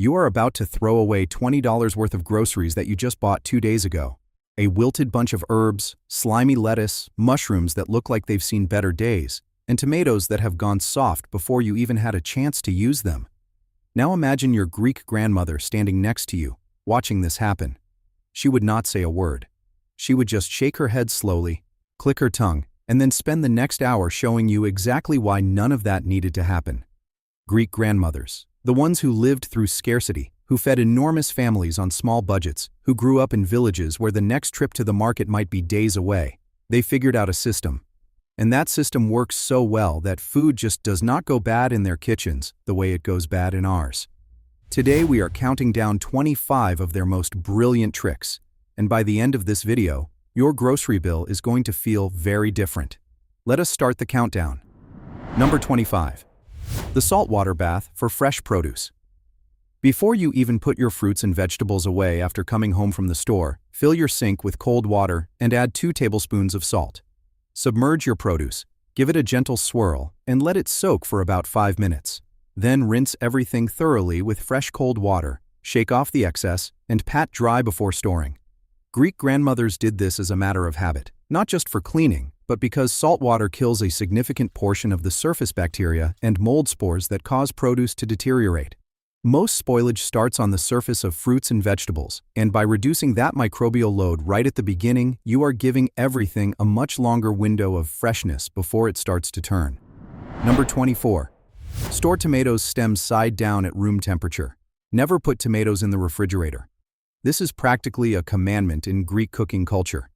You are about to throw away $20 worth of groceries that you just bought 2 days ago. A wilted bunch of herbs, slimy lettuce, mushrooms that look like they've seen better days, and tomatoes that have gone soft before you even had a chance to use them. Now imagine your Greek grandmother standing next to you, watching this happen. She would not say a word. She would just shake her head slowly, click her tongue, and then spend the next hour showing you exactly why none of that needed to happen. Greek grandmothers, the ones who lived through scarcity, who fed enormous families on small budgets, who grew up in villages where the next trip to the market might be days away, they figured out a system. And that system works so well that food just does not go bad in their kitchens the way it goes bad in ours. Today we are counting down 25 of their most brilliant tricks, and by the end of this video, your grocery bill is going to feel very different. Let us start the countdown. Number 25. The saltwater bath for fresh produce. Before you even put your fruits and vegetables away after coming home from the store, fill your sink with cold water and add 2 tablespoons of salt. Submerge your produce, give it a gentle swirl, and let it soak for about 5 minutes. Then rinse everything thoroughly with fresh cold water, shake off the excess, and pat dry before storing. Greek grandmothers did this as a matter of habit, not just for cleaning, but because salt water kills a significant portion of the surface bacteria and mold spores that cause produce to deteriorate. Most spoilage starts on the surface of fruits and vegetables, and by reducing that microbial load right at the beginning, you are giving everything a much longer window of freshness before it starts to turn. Number 24. Store tomatoes stems side down at room temperature. Never put tomatoes in the refrigerator. This is practically a commandment in Greek cooking culture.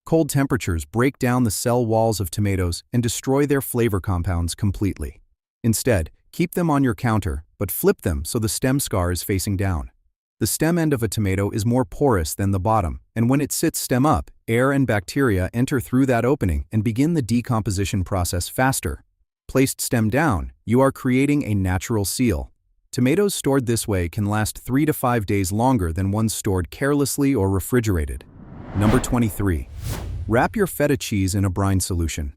Cold temperatures break down the cell walls of tomatoes and destroy their flavor compounds completely. Instead, keep them on your counter, but flip them so the stem scar is facing down. The stem end of a tomato is more porous than the bottom, and when it sits stem up, air and bacteria enter through that opening and begin the decomposition process faster. Placed stem down, you are creating a natural seal. Tomatoes stored this way can last 3 to 5 days longer than ones stored carelessly or refrigerated. Number 23. Wrap your feta cheese in a brine solution.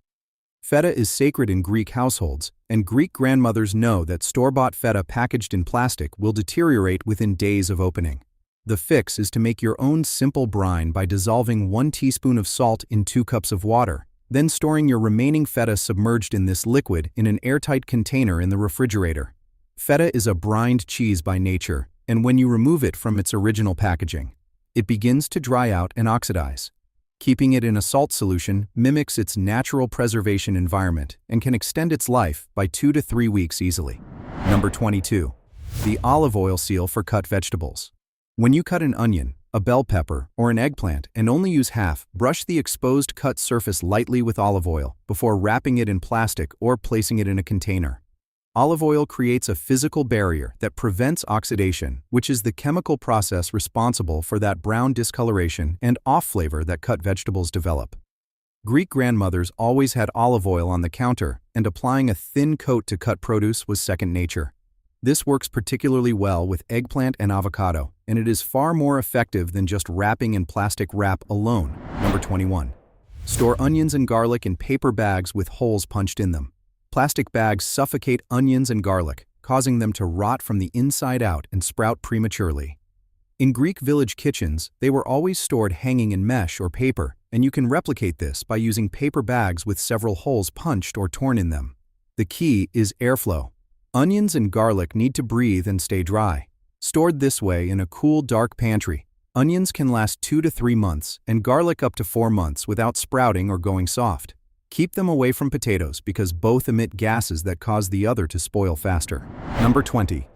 Feta is sacred in Greek households, and Greek grandmothers know that store-bought feta packaged in plastic will deteriorate within days of opening. The fix is to make your own simple brine by dissolving 1 teaspoon of salt in 2 cups of water, then storing your remaining feta submerged in this liquid in an airtight container in the refrigerator. Feta is a brined cheese by nature, and when you remove it from its original packaging, it begins to dry out and oxidize. Keeping it in a salt solution mimics its natural preservation environment and can extend its life by 2 to 3 weeks easily. Number 22. The olive oil seal for cut vegetables. When you cut an onion, a bell pepper, or an eggplant and only use half, brush the exposed cut surface lightly with olive oil before wrapping it in plastic or placing it in a container. Olive oil creates a physical barrier that prevents oxidation, which is the chemical process responsible for that brown discoloration and off flavor that cut vegetables develop. Greek grandmothers always had olive oil on the counter, and applying a thin coat to cut produce was second nature. This works particularly well with eggplant and avocado, and it is far more effective than just wrapping in plastic wrap alone. Number 21. Store onions and garlic in paper bags with holes punched in them. Plastic bags suffocate onions and garlic, causing them to rot from the inside out and sprout prematurely. In Greek village kitchens, they were always stored hanging in mesh or paper, and you can replicate this by using paper bags with several holes punched or torn in them. The key is airflow. Onions and garlic need to breathe and stay dry. Stored this way in a cool, dark pantry, onions can last 2 to 3 months and garlic up to 4 months without sprouting or going soft. Keep them away from potatoes because both emit gases that cause the other to spoil faster. Number 20.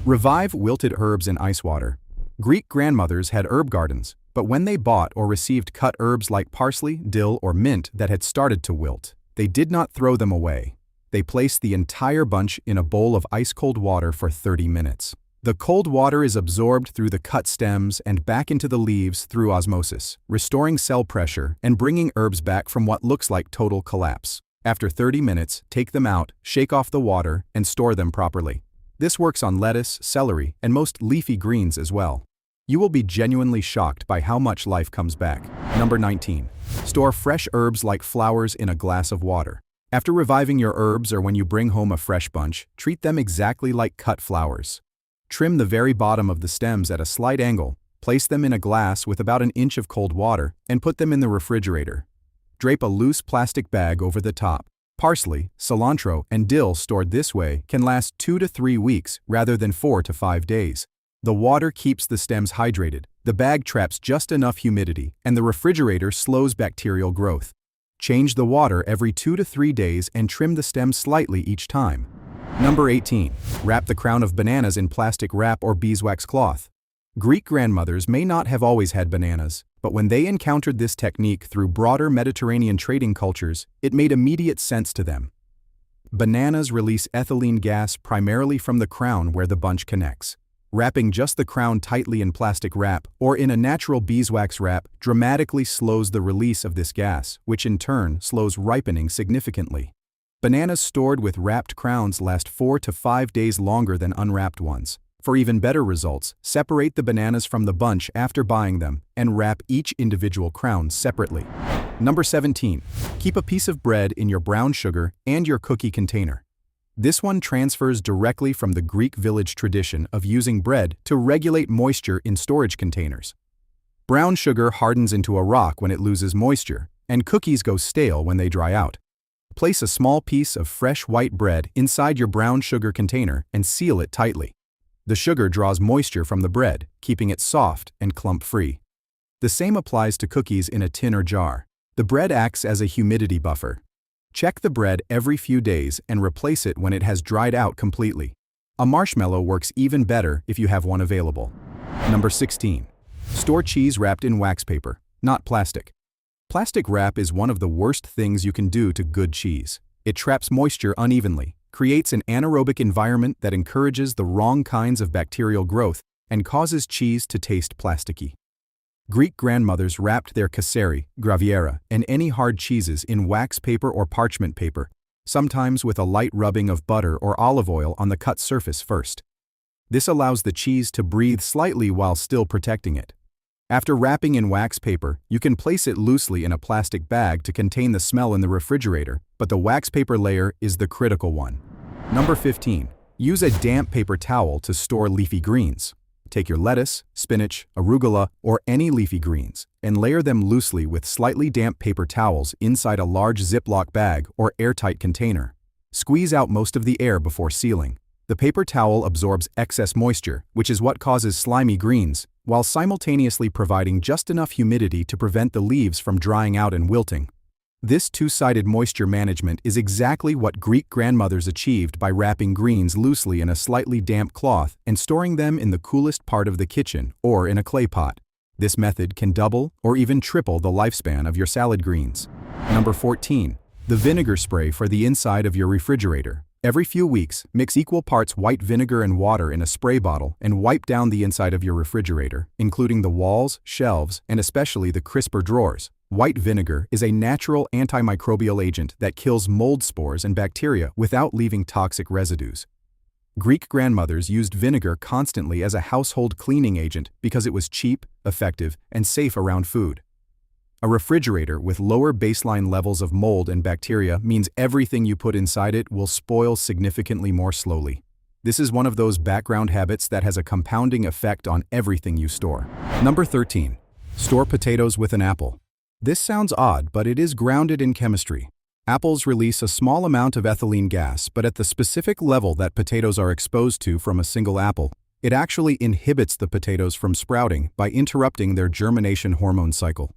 Revive wilted herbs in ice water. Greek grandmothers had herb gardens, but when they bought or received cut herbs like parsley, dill, or mint that had started to wilt, they did not throw them away. They placed the entire bunch in a bowl of ice-cold water for 30 minutes. The cold water is absorbed through the cut stems and back into the leaves through osmosis, restoring cell pressure and bringing herbs back from what looks like total collapse. After 30 minutes, take them out, shake off the water, and store them properly. This works on lettuce, celery, and most leafy greens as well. You will be genuinely shocked by how much life comes back. Number 19. Store fresh herbs like flowers in a glass of water. After reviving your herbs or when you bring home a fresh bunch, treat them exactly like cut flowers. Trim the very bottom of the stems at a slight angle, place them in a glass with about an inch of cold water, and put them in the refrigerator. Drape a loose plastic bag over the top. Parsley, cilantro, and dill stored this way can last 2 to 3 weeks rather than 4 to 5 days. The water keeps the stems hydrated, the bag traps just enough humidity, and the refrigerator slows bacterial growth. Change the water every 2 to 3 days and trim the stems slightly each time. Number 18. Wrap the crown of bananas in plastic wrap or beeswax cloth. Greek grandmothers may not have always had bananas, but when they encountered this technique through broader Mediterranean trading cultures, it made immediate sense to them. Bananas release ethylene gas primarily from the crown where the bunch connects. Wrapping just the crown tightly in plastic wrap or in a natural beeswax wrap dramatically slows the release of this gas, which in turn slows ripening significantly. Bananas stored with wrapped crowns last 4 to 5 days longer than unwrapped ones. For even better results, separate the bananas from the bunch after buying them and wrap each individual crown separately. Number 17. Keep a piece of bread in your brown sugar and your cookie container. This one transfers directly from the Greek village tradition of using bread to regulate moisture in storage containers. Brown sugar hardens into a rock when it loses moisture, and cookies go stale when they dry out. Place a small piece of fresh white bread inside your brown sugar container and seal it tightly. The sugar draws moisture from the bread, keeping it soft and clump-free. The same applies to cookies in a tin or jar. The bread acts as a humidity buffer. Check the bread every few days and replace it when it has dried out completely. A marshmallow works even better if you have one available. Number 16. Store cheese wrapped in wax paper, not plastic. Plastic wrap is one of the worst things you can do to good cheese. It traps moisture unevenly, creates an anaerobic environment that encourages the wrong kinds of bacterial growth, and causes cheese to taste plasticky. Greek grandmothers wrapped their casseri, graviera, and any hard cheeses in wax paper or parchment paper, sometimes with a light rubbing of butter or olive oil on the cut surface first. This allows the cheese to breathe slightly while still protecting it. After wrapping in wax paper, you can place it loosely in a plastic bag to contain the smell in the refrigerator, but the wax paper layer is the critical one. Number 15. Use a damp paper towel to store leafy greens. Take your lettuce, spinach, arugula, or any leafy greens, and layer them loosely with slightly damp paper towels inside a large Ziploc bag or airtight container. Squeeze out most of the air before sealing. The paper towel absorbs excess moisture, which is what causes slimy greens, while simultaneously providing just enough humidity to prevent the leaves from drying out and wilting. This two-sided moisture management is exactly what Greek grandmothers achieved by wrapping greens loosely in a slightly damp cloth and storing them in the coolest part of the kitchen or in a clay pot. This method can double or even triple the lifespan of your salad greens. Number 14. The vinegar spray for the inside of your refrigerator. Every few weeks, mix equal parts white vinegar and water in a spray bottle and wipe down the inside of your refrigerator, including the walls, shelves, and especially the crisper drawers. White vinegar is a natural antimicrobial agent that kills mold spores and bacteria without leaving toxic residues. Greek grandmothers used vinegar constantly as a household cleaning agent because it was cheap, effective, and safe around food. A refrigerator with lower baseline levels of mold and bacteria means everything you put inside it will spoil significantly more slowly. This is one of those background habits that has a compounding effect on everything you store. Number 13. Store potatoes with an apple. This sounds odd, but it is grounded in chemistry. Apples release a small amount of ethylene gas, but at the specific level that potatoes are exposed to from a single apple, it actually inhibits the potatoes from sprouting by interrupting their germination hormone cycle.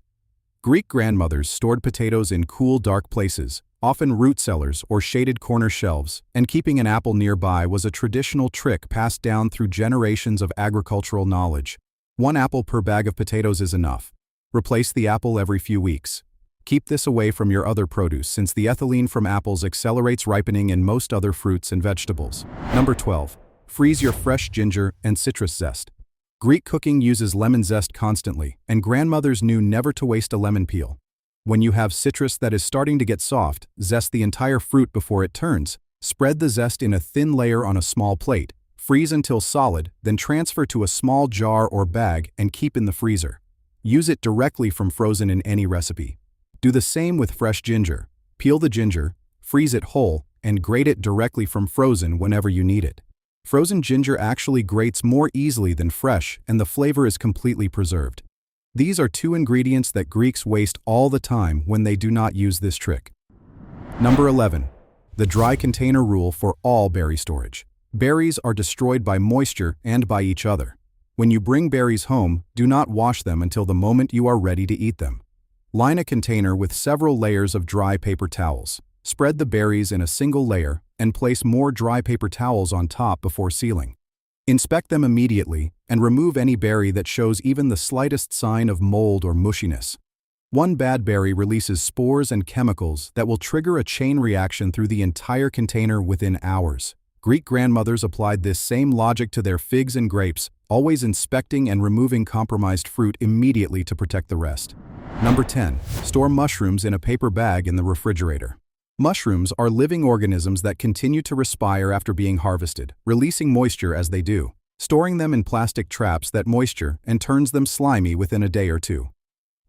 Greek grandmothers stored potatoes in cool, dark places, often root cellars or shaded corner shelves, and keeping an apple nearby was a traditional trick passed down through generations of agricultural knowledge. 1 apple per bag of potatoes is enough. Replace the apple every few weeks. Keep this away from your other produce since the ethylene from apples accelerates ripening in most other fruits and vegetables. Number 12. Freeze your fresh ginger and citrus zest. Greek cooking uses lemon zest constantly, and grandmothers knew never to waste a lemon peel. When you have citrus that is starting to get soft, zest the entire fruit before it turns. Spread the zest in a thin layer on a small plate, freeze until solid, then transfer to a small jar or bag and keep in the freezer. Use it directly from frozen in any recipe. Do the same with fresh ginger. Peel the ginger, freeze it whole, and grate it directly from frozen whenever you need it. Frozen ginger actually grates more easily than fresh, and the flavor is completely preserved. These are two ingredients that Greeks waste all the time when they do not use this trick. Number 11. The dry container rule for all berry storage. Berries are destroyed by moisture and by each other. When you bring berries home, do not wash them until the moment you are ready to eat them. Line a container with several layers of dry paper towels. Spread the berries in a single layer and place more dry paper towels on top before sealing. Inspect them immediately and remove any berry that shows even the slightest sign of mold or mushiness. One bad berry releases spores and chemicals that will trigger a chain reaction through the entire container within hours. Greek grandmothers applied this same logic to their figs and grapes, always inspecting and removing compromised fruit immediately to protect the rest. Number 10. Store mushrooms in a paper bag in the refrigerator. Mushrooms are living organisms that continue to respire after being harvested, releasing moisture as they do. Storing them in plastic traps that moisture and turns them slimy within a day or two.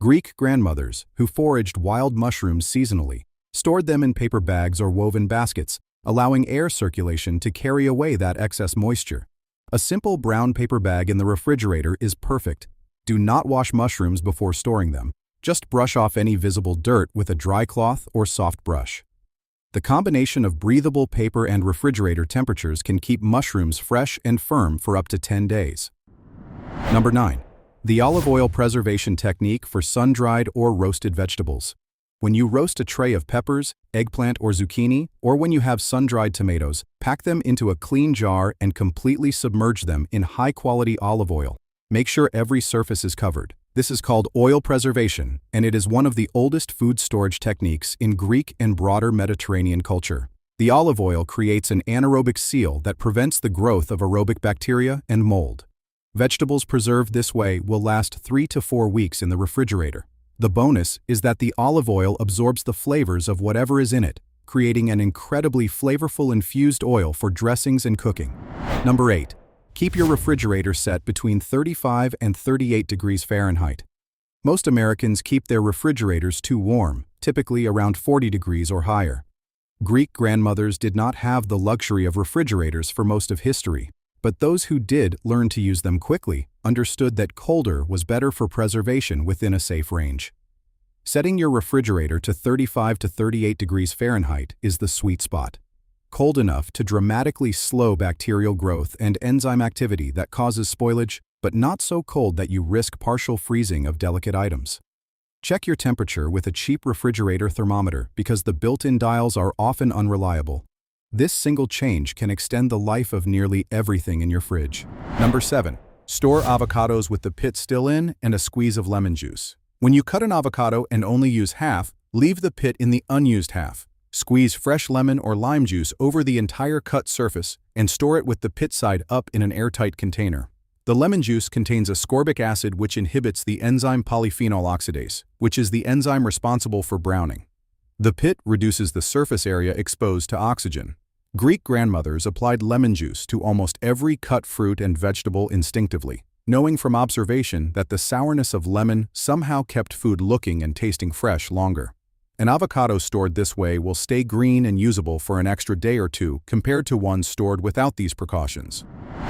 Greek grandmothers, who foraged wild mushrooms seasonally, stored them in paper bags or woven baskets, allowing air circulation to carry away that excess moisture. A simple brown paper bag in the refrigerator is perfect. Do not wash mushrooms before storing them. Just brush off any visible dirt with a dry cloth or soft brush. The combination of breathable paper and refrigerator temperatures can keep mushrooms fresh and firm for up to 10 days. Number 9. The olive oil preservation technique for sun-dried or roasted vegetables. When you roast a tray of peppers, eggplant or zucchini, or when you have sun-dried tomatoes, pack them into a clean jar and completely submerge them in high-quality olive oil. Make sure every surface is covered. This is called oil preservation, and it is one of the oldest food storage techniques in Greek and broader Mediterranean culture. The olive oil creates an anaerobic seal that prevents the growth of aerobic bacteria and mold. Vegetables preserved this way will last 3 to 4 weeks in the refrigerator. The bonus is that the olive oil absorbs the flavors of whatever is in it, creating an incredibly flavorful infused oil for dressings and cooking. Number 8. Keep your refrigerator set between 35 and 38 degrees Fahrenheit. Most Americans keep their refrigerators too warm, typically around 40 degrees or higher. Greek grandmothers did not have the luxury of refrigerators for most of history, but those who did learn to use them quickly understood that colder was better for preservation within a safe range. Setting your refrigerator to 35 to 38 degrees Fahrenheit is the sweet spot. Cold enough to dramatically slow bacterial growth and enzyme activity that causes spoilage, but not so cold that you risk partial freezing of delicate items. Check your temperature with a cheap refrigerator thermometer because the built-in dials are often unreliable. This single change can extend the life of nearly everything in your fridge. Number 7. Store avocados with the pit still in and a squeeze of lemon juice. When you cut an avocado and only use half, leave the pit in the unused half. Squeeze fresh lemon or lime juice over the entire cut surface and store it with the pit side up in an airtight container. The lemon juice contains ascorbic acid which inhibits the enzyme polyphenol oxidase, which is the enzyme responsible for browning. The pit reduces the surface area exposed to oxygen. Greek grandmothers applied lemon juice to almost every cut fruit and vegetable instinctively, knowing from observation that the sourness of lemon somehow kept food looking and tasting fresh longer. An avocado stored this way will stay green and usable for an extra day or two compared to one stored without these precautions.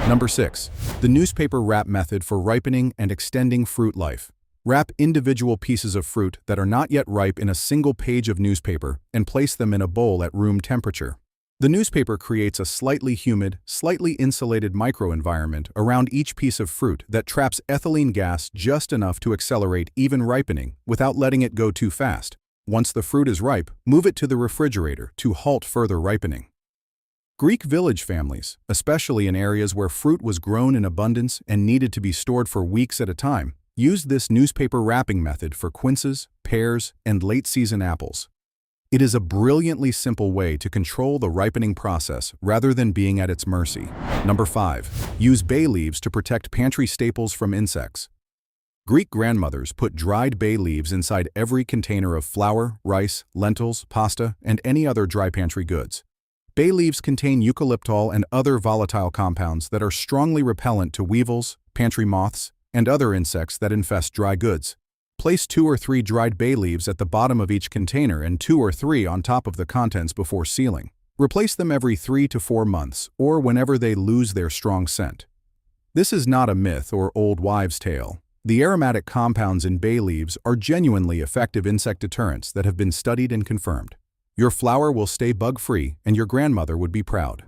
Number 6. The newspaper wrap method for ripening and extending fruit life. Wrap individual pieces of fruit that are not yet ripe in a single page of newspaper and place them in a bowl at room temperature. The newspaper creates a slightly humid, slightly insulated microenvironment around each piece of fruit that traps ethylene gas just enough to accelerate even ripening without letting it go too fast. Once the fruit is ripe, move it to the refrigerator to halt further ripening. Greek village families, especially in areas where fruit was grown in abundance and needed to be stored for weeks at a time, used this newspaper wrapping method for quinces, pears, and late-season apples. It is a brilliantly simple way to control the ripening process rather than being at its mercy. Number 5. Use bay leaves to protect pantry staples from insects. Greek grandmothers put dried bay leaves inside every container of flour, rice, lentils, pasta, and any other dry pantry goods. Bay leaves contain eucalyptol and other volatile compounds that are strongly repellent to weevils, pantry moths, and other insects that infest dry goods. Place 2 or 3 dried bay leaves at the bottom of each container and 2 or 3 on top of the contents before sealing. Replace them every 3 to 4 months or whenever they lose their strong scent. This is not a myth or old wives' tale. The aromatic compounds in bay leaves are genuinely effective insect deterrents that have been studied and confirmed. Your flour will stay bug-free and your grandmother would be proud.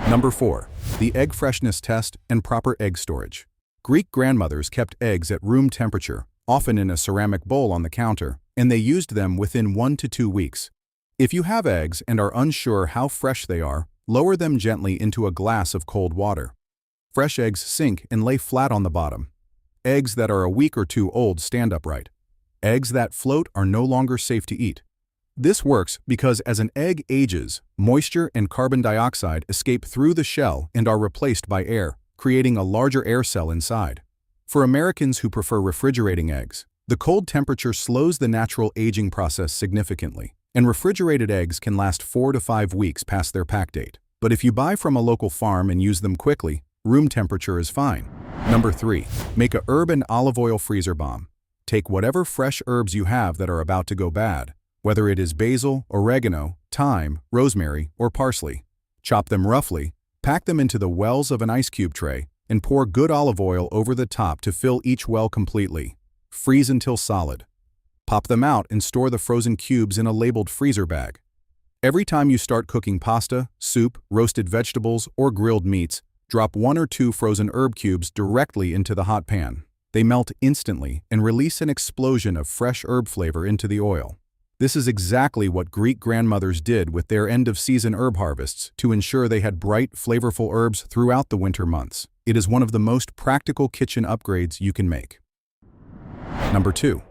Number 4. The egg freshness test and proper egg storage. Greek grandmothers kept eggs at room temperature, often in a ceramic bowl on the counter, and they used them within 1 to 2 weeks. If you have eggs and are unsure how fresh they are, lower them gently into a glass of cold water. Fresh eggs sink and lay flat on the bottom. Eggs that are a week or 2 old stand upright. Eggs that float are no longer safe to eat. This works because as an egg ages, moisture and carbon dioxide escape through the shell and are replaced by air, creating a larger air cell inside. For Americans who prefer refrigerating eggs, the cold temperature slows the natural aging process significantly, and refrigerated eggs can last 4 to 5 weeks past their pack date. But if you buy from a local farm and use them quickly, room temperature is fine. Number 3. Make a herb and olive oil freezer bomb. Take whatever fresh herbs you have that are about to go bad, whether it is basil, oregano, thyme, rosemary, or parsley. Chop them roughly, pack them into the wells of an ice cube tray, and pour good olive oil over the top to fill each well completely. Freeze until solid. Pop them out and store the frozen cubes in a labeled freezer bag. Every time you start cooking pasta, soup, roasted vegetables, or grilled meats, drop 1 or 2 frozen herb cubes directly into the hot pan. They melt instantly and release an explosion of fresh herb flavor into the oil. This is exactly what Greek grandmothers did with their end-of-season herb harvests to ensure they had bright, flavorful herbs throughout the winter months. It is one of the most practical kitchen upgrades you can make. Number 2.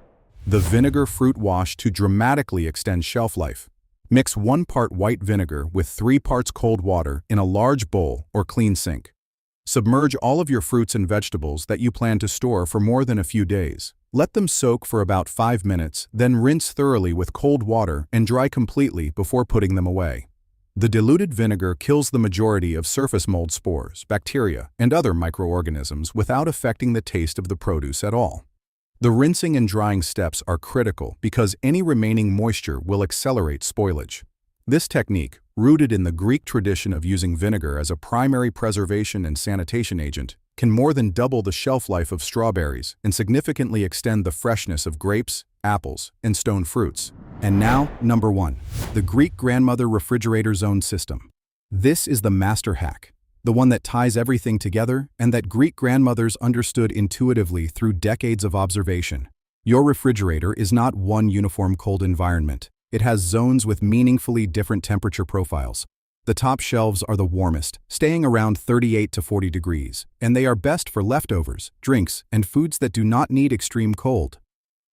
The vinegar fruit wash to dramatically extend shelf life. Mix 1 part white vinegar with 3 parts cold water in a large bowl or clean sink. Submerge all of your fruits and vegetables that you plan to store for more than a few days. Let them soak for about 5 minutes, then rinse thoroughly with cold water and dry completely before putting them away. The diluted vinegar kills the majority of surface mold spores, bacteria, and other microorganisms without affecting the taste of the produce at all. The rinsing and drying steps are critical because any remaining moisture will accelerate spoilage. This technique, rooted in the Greek tradition of using vinegar as a primary preservation and sanitation agent, can more than double the shelf life of strawberries and significantly extend the freshness of grapes, apples, and stone fruits. And now, number 1. The Greek grandmother refrigerator zone system. This is the master hack. The one that ties everything together and that Greek grandmothers understood intuitively through decades of observation. Your refrigerator is not one uniform cold environment. It has zones with meaningfully different temperature profiles. The top shelves are the warmest, staying around 38 to 40 degrees, and they are best for leftovers, drinks, and foods that do not need extreme cold.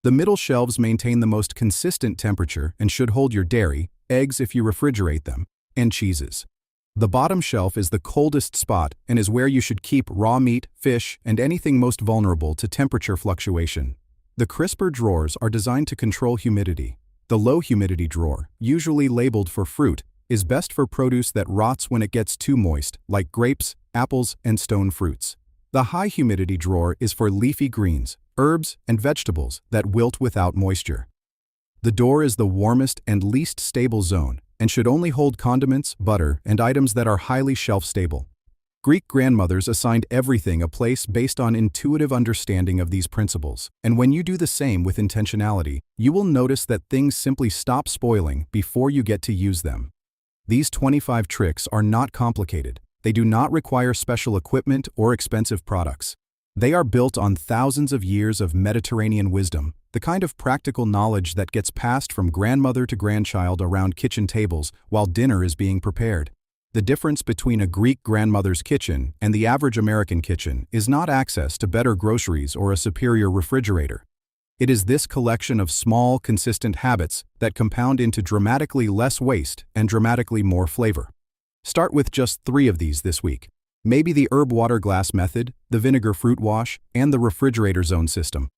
The middle shelves maintain the most consistent temperature and should hold your dairy, eggs if you refrigerate them, and cheeses. The bottom shelf is the coldest spot and is where you should keep raw meat, fish, and anything most vulnerable to temperature fluctuation. The crisper drawers are designed to control humidity. The low humidity drawer, usually labeled for fruit, is best for produce that rots when it gets too moist, like grapes, apples, and stone fruits. The high humidity drawer is for leafy greens, herbs, and vegetables that wilt without moisture. The door is the warmest and least stable zone, and should only hold condiments, butter, and items that are highly shelf-stable. Greek grandmothers assigned everything a place based on intuitive understanding of these principles, and when you do the same with intentionality, you will notice that things simply stop spoiling before you get to use them. These 25 tricks are not complicated. They do not require special equipment or expensive products. They are built on thousands of years of Mediterranean wisdom, the kind of practical knowledge that gets passed from grandmother to grandchild around kitchen tables while dinner is being prepared. The difference between a Greek grandmother's kitchen and the average American kitchen is not access to better groceries or a superior refrigerator. It is this collection of small, consistent habits that compound into dramatically less waste and dramatically more flavor. Start with just 3 of these this week. Maybe the herb water glass method, the vinegar fruit wash, and the refrigerator zone system.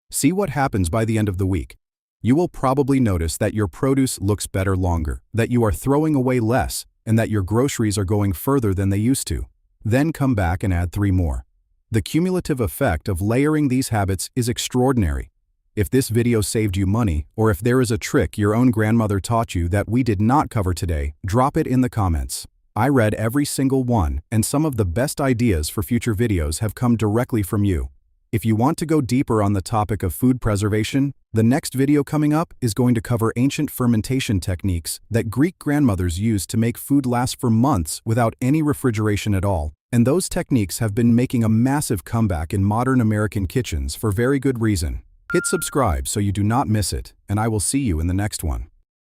See what happens by the end of the week. You will probably notice that your produce looks better longer, that you are throwing away less, and that your groceries are going further than they used to. Then come back and add 3 more. The cumulative effect of layering these habits is extraordinary. If this video saved you money, or if there is a trick your own grandmother taught you that we did not cover today, drop it in the comments. I read every single one, and some of the best ideas for future videos have come directly from you. If you want to go deeper on the topic of food preservation, the next video coming up is going to cover ancient fermentation techniques that Greek grandmothers used to make food last for months without any refrigeration at all. And those techniques have been making a massive comeback in modern American kitchens for very good reason. Hit subscribe so you do not miss it, and I will see you in the next one.